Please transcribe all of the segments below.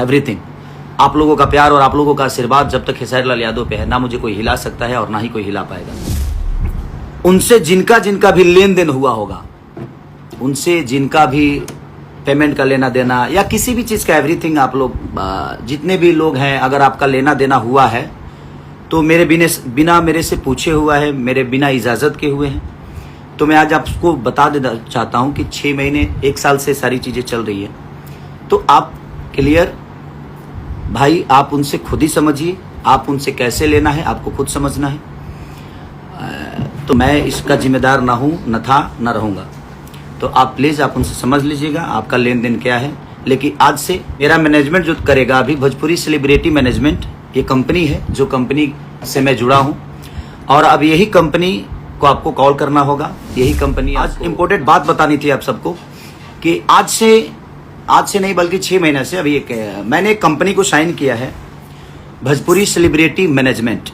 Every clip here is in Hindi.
एवरीथिंग। आप लोगों का प्यार और आप लोगों का आशीर्वाद जब तक खेसारी लाल यादव पे है, ना मुझे कोई हिला सकता है और ना ही कोई हिला पाएगा। उनसे जिनका जिनका भी लेन देन हुआ होगा, उनसे जिनका भी पेमेंट का लेना देना या किसी भी चीज़ का एवरीथिंग, आप लोग जितने भी लोग हैं, अगर आपका लेना देना हुआ है तो मेरे बिना मेरे से पूछे हुआ है, मेरे बिना इजाज़त के हुए हैं। तो मैं आज आपको बता देना चाहता हूं कि 6 महीने 1 साल से सारी चीज़ें चल रही है। तो आप क्लियर भाई, आप उनसे खुद ही समझिए, आप उनसे कैसे लेना है आपको खुद समझना है। तो मैं इसका जिम्मेदार ना हूँ, न था, न रहूँगा। तो आप प्लीज़ आप उनसे समझ लीजिएगा आपका लेन देन क्या है। लेकिन आज से मेरा मैनेजमेंट जो करेगा, अभी भोजपुरी सेलिब्रिटी मैनेजमेंट ये कंपनी है, जो कंपनी से मैं जुड़ा हूँ, और अब यही कंपनी को आपको कॉल करना होगा। यही कंपनी, आज इम्पोर्टेंट बात बतानी थी आप सबको कि आज से नहीं बल्कि 6 महीने से अभी मैंने एक कंपनी को साइन किया है, भोजपुरी सेलिब्रिटी मैनेजमेंट।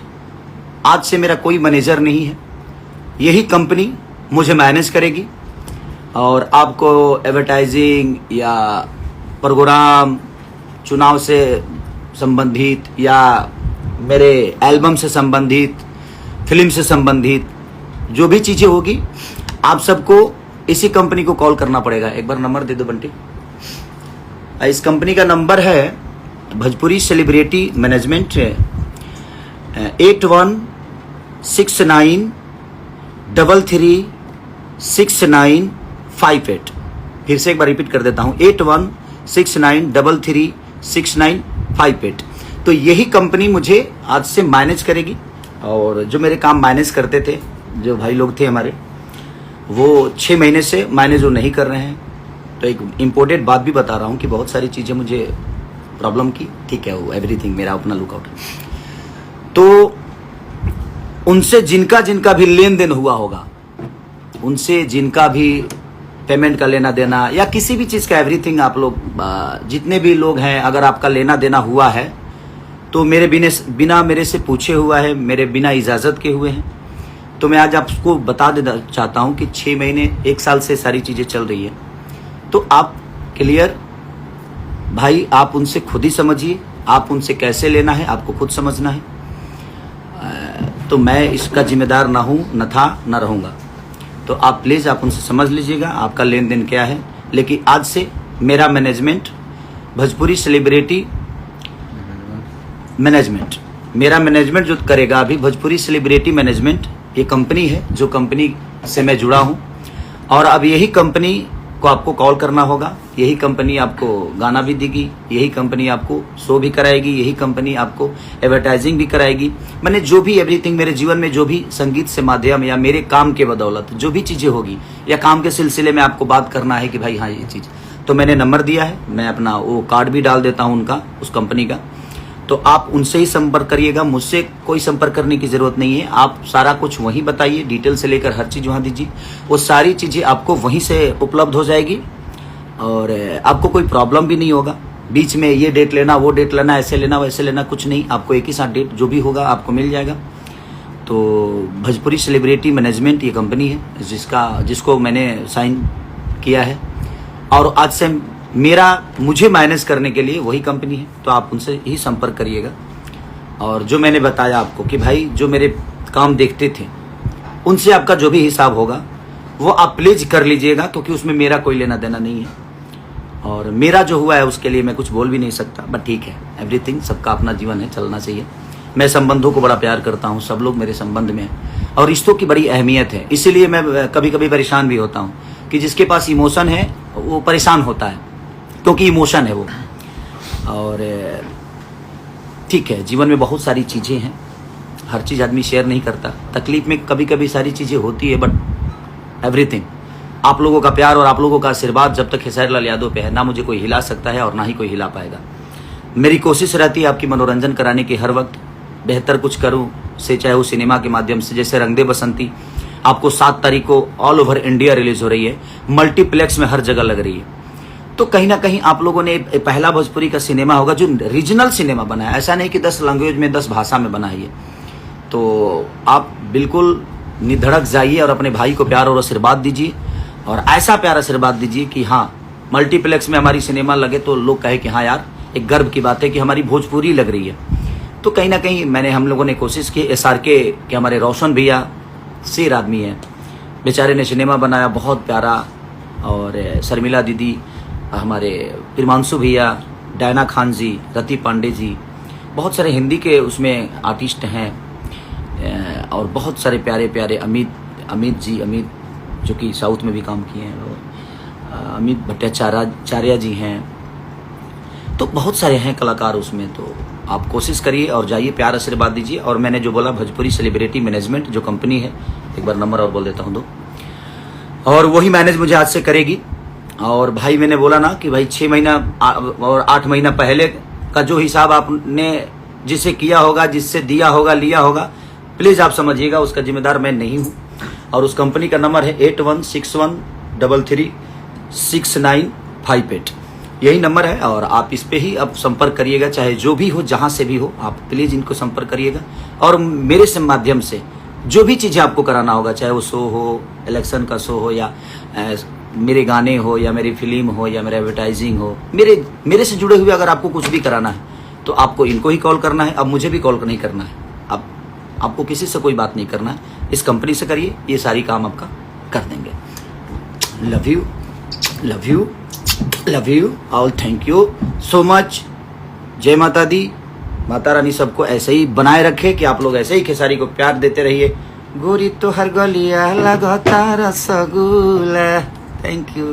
आज से मेरा कोई मैनेजर नहीं है, यही कंपनी मुझे मैनेज करेगी और आपको एडवर्टाइजिंग या प्रोग्राम, चुनाव से संबंधित या मेरे एल्बम से संबंधित, फिल्म से संबंधित जो भी चीज़ें होगी, आप सबको इसी कंपनी को कॉल करना पड़ेगा। एक बार नंबर दे दो बंटी। इस कंपनी का नंबर है भोजपुरी सेलिब्रिटी मैनेजमेंट 8169336958। फिर से एक बार रिपीट कर देता हूँ, 8169336958। तो यही कंपनी मुझे आज से मैनेज करेगी। और जो मेरे काम मैनेज करते थे, जो भाई लोग थे हमारे, वो 6 महीने से मैनेज वो नहीं कर रहे हैं। तो एक इम्पोर्टेंट बात भी बता रहा हूँ कि बहुत सारी चीज़ें मुझे प्रॉब्लम की, ठीक है, वो एवरीथिंग मेरा अपना लुकआउट। तो उनसे जिनका जिनका भी लेन देन हुआ होगा, उनसे जिनका भी पेमेंट का लेना देना या किसी भी चीज़ का एवरीथिंग, आप लोग जितने भी लोग हैं, अगर आपका लेना देना हुआ है तो मेरे बिना मेरे से पूछे हुआ है, मेरे बिना इजाज़त के हुए हैं। तो मैं आज आपको बता देना चाहता हूं कि 6 महीने 1 साल से सारी चीज़ें चल रही है। तो आप क्लियर भाई, आप उनसे खुद ही समझिए, आप उनसे कैसे लेना है आपको खुद समझना है। तो मैं इसका जिम्मेदार ना हूं, न था, न रहूँगा। तो आप प्लीज़ आप उनसे समझ लीजिएगा आपका लेन देन क्या है। लेकिन आज से मेरा मैनेजमेंट भोजपुरी सेलिब्रिटी मैनेजमेंट, मेरा मैनेजमेंट जो करेगा, अभी भोजपुरी सेलिब्रिटी मैनेजमेंट ये कंपनी है, जो कंपनी से मैं जुड़ा हूँ, और अब यही कंपनी को आपको कॉल करना होगा। यही कंपनी आपको गाना भी देगी, यही कंपनी आपको शो भी कराएगी, यही कंपनी आपको एडवर्टाइजिंग भी कराएगी। मैंने जो भी एवरीथिंग मेरे जीवन में, जो भी संगीत से माध्यम या मेरे काम के बदौलत जो भी चीज़ें होगी या काम के सिलसिले में आपको बात करना है कि भाई हाँ ये चीज़, तो मैंने नंबर दिया है, मैं अपना वो कार्ड भी डाल देता हूँ उनका, उस कंपनी का। तो आप उनसे ही संपर्क करिएगा, मुझसे कोई संपर्क करने की ज़रूरत नहीं है। आप सारा कुछ वहीं बताइए, डिटेल से लेकर हर चीज़ वहाँ दीजिए, वो सारी चीज़ें आपको वहीं से उपलब्ध हो जाएगी और आपको कोई प्रॉब्लम भी नहीं होगा। बीच में ये डेट लेना, वो डेट लेना, ऐसे लेना, वैसे लेना, कुछ नहीं। आपको एक ही साथ डेट जो भी होगा आपको मिल जाएगा। तो भोजपुरी सेलिब्रिटी मैनेजमेंट ये कंपनी है जिसको मैंने साइन किया है, और आज से मुझे मैनेज करने के लिए वही कंपनी है। तो आप उनसे ही संपर्क करिएगा। और जो मैंने बताया आपको कि भाई जो मेरे काम देखते थे, उनसे आपका जो भी हिसाब होगा वो आप प्लीज कर लीजिएगा, क्योंकि उसमें मेरा कोई लेना देना नहीं है। और मेरा जो हुआ है उसके लिए मैं कुछ बोल भी नहीं सकता, बट ठीक है, एवरीथिंग, सबका अपना जीवन है, चलना चाहिए। मैं संबंधों को बड़ा प्यार करता हूँ, सब लोग मेरे संबंध में हैं और रिश्तों की बड़ी अहमियत है। इसीलिए मैं कभी कभी परेशान भी होता हूँ कि जिसके पास इमोशन है वो परेशान होता है, क्योंकि इमोशन है वो। और ठीक है, जीवन में बहुत सारी चीज़ें हैं, हर चीज़ आदमी शेयर नहीं करता। तकलीफ में कभी कभी सारी चीज़ें होती है, बट एवरीथिंग, आप लोगों का प्यार और आप लोगों का आशीर्वाद जब तक खेसारी लाल यादव पे है, ना मुझे कोई हिला सकता है और ना ही कोई हिला पाएगा। मेरी कोशिश रहती है आपकी मनोरंजन कराने की, हर वक्त बेहतर कुछ करूँ से, चाहे वो सिनेमा के माध्यम से, जैसे रंग दे बसंती आपको 7 तारीख को ऑल ओवर इंडिया रिलीज हो रही है, मल्टीप्लेक्स में हर जगह लग रही है। तो कहीं ना कहीं आप लोगों ने पहला भोजपुरी का सिनेमा होगा जो रीजनल सिनेमा बना है, ऐसा नहीं कि 10 लैंग्वेज में 10 भाषा में बना है ये। तो आप बिल्कुल निधड़क जाइए और अपने भाई को प्यार और आशीर्वाद दीजिए, और ऐसा प्यार आशीर्वाद दीजिए कि हाँ, मल्टीप्लेक्स में हमारी सिनेमा लगे तो लोग कहे कि हाँ यार एक गर्व की बात है कि हमारी भोजपुरी लग रही है। तो कहीं ना कहीं हम लोगों ने कोशिश की। SRK के हमारे रोशन भैया शेर आदमी है, बेचारे ने सिनेमा बनाया बहुत प्यारा। और शर्मिला दीदी, हमारे प्रिमांशु भैया, डायना खान जी, रति पांडे जी, बहुत सारे हिंदी के उसमें आर्टिस्ट हैं। और बहुत सारे प्यारे प्यारे अमित जी जो कि साउथ में भी काम किए हैं, और अमित भट्टाचार्य जी हैं। तो बहुत सारे हैं कलाकार उसमें। तो आप कोशिश करिए और जाइए, प्यार आशीर्वाद दीजिए। और मैंने जो बोला भोजपुरी सेलिब्रिटी मैनेजमेंट जो कंपनी है, एक बार नंबर और बोल देता हूँ, और वही मैनेज मुझे आज से करेगी। और भाई मैंने बोला ना कि भाई 6 महीना और 8 महीना पहले का जो हिसाब आपने जिसे किया होगा, जिससे दिया होगा, लिया होगा, प्लीज़ आप समझिएगा, उसका जिम्मेदार मैं नहीं हूँ। और उस कंपनी का नंबर है 8161336958, यही नंबर है। और आप इस पे ही अब संपर्क करिएगा, चाहे जो भी हो, जहाँ से भी हो, आप प्लीज़ इनको संपर्क करिएगा। और मेरे से माध्यम से जो भी चीज़ें आपको कराना होगा, चाहे वो शो हो, इलेक्शन का शो हो, या मेरे गाने हो, या मेरी फिल्म हो, या मेरा एडवर्टाइजिंग हो, मेरे से जुड़े हुए अगर आपको कुछ भी कराना है तो आपको इनको ही कॉल करना है। अब मुझे भी कॉल नहीं करना है, अब आपको किसी से कोई बात नहीं करना है, इस कंपनी से करिए, ये सारी काम आपका कर देंगे। Love you, love you, love you all, thank you so much. जय माता दी, माता रानी सबको ऐसे ही बनाए रखे कि आप लोग ऐसे ही खेसारी को प्यार देते रहिए। गोरी तो हर गलिया लगातार रसगुल्ला। Thank you.